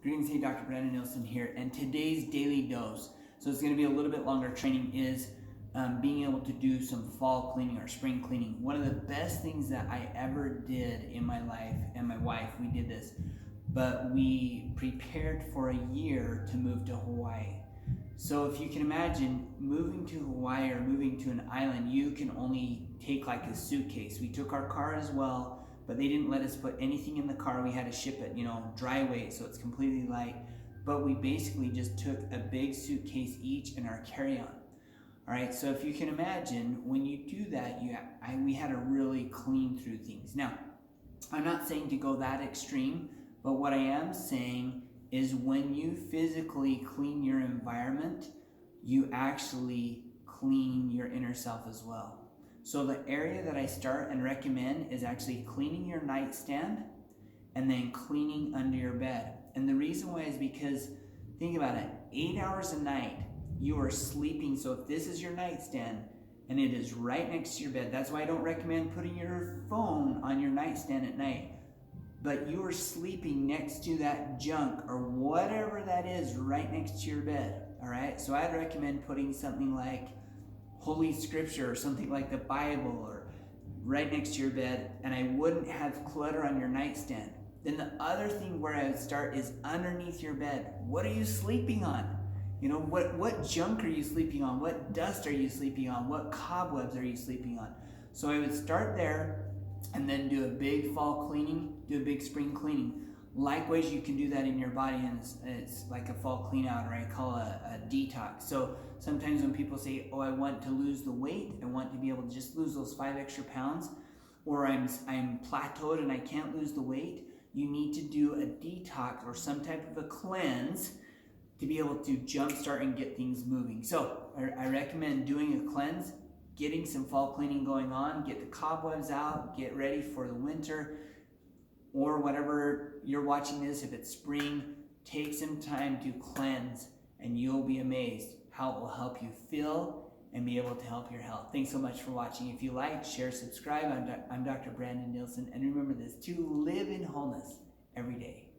Greetings, hey, Dr. Brandon Nielsen here, and today's daily dose, so it's going to be a little bit longer training, is being able to do some fall cleaning or spring cleaning. One of the best things that I ever did in my life, and my wife, we did this, but we prepared for a year to move to Hawaii. So if you can imagine moving to Hawaii or moving to an island, you can only take like a suitcase. We took our car as well, but they didn't let us put anything in the car. We had to ship it, dry weight, so it's completely light. But we basically just took a big suitcase each in our carry-on. All right, so if you can imagine, when you do that, we had to really clean through things. Now, I'm not saying to go that extreme, but what I am saying is when you physically clean your environment, you actually clean your inner self as well. So the area that I start and recommend is actually cleaning your nightstand and then cleaning under your bed. And the reason why is because, think about it, 8 hours a night, you are sleeping. So if this is your nightstand and it is right next to your bed, that's why I don't recommend putting your phone on your nightstand at night. But you are sleeping next to that junk or whatever that is right next to your bed, all right? So I'd recommend putting something like Holy Scripture or something like the Bible or right next to your bed, and I wouldn't have clutter on your nightstand. Then the other thing where I would start is underneath your bed. What are you sleeping on? What junk are you sleeping on? What dust are you sleeping on? What cobwebs are you sleeping on? So I would start there and then do a big fall cleaning, do a big spring cleaning. Likewise, you can do that in your body, and it's like a fall clean out, or I call a detox. So sometimes when people say, oh, I want to lose the weight, I want to be able to just lose those 5 extra pounds, or I'm plateaued and I can't lose the weight, you need to do a detox or some type of a cleanse to be able to jumpstart and get things moving. So I recommend doing a cleanse, getting some fall cleaning going on, get the cobwebs out, get ready for the winter, or whatever you're watching this, if it's spring, take some time to cleanse and you'll be amazed how it will help you feel and be able to help your health. Thanks so much for watching. If you like, share, subscribe. I'm Dr. Brandon Nielsen, and remember this, to live in wholeness every day.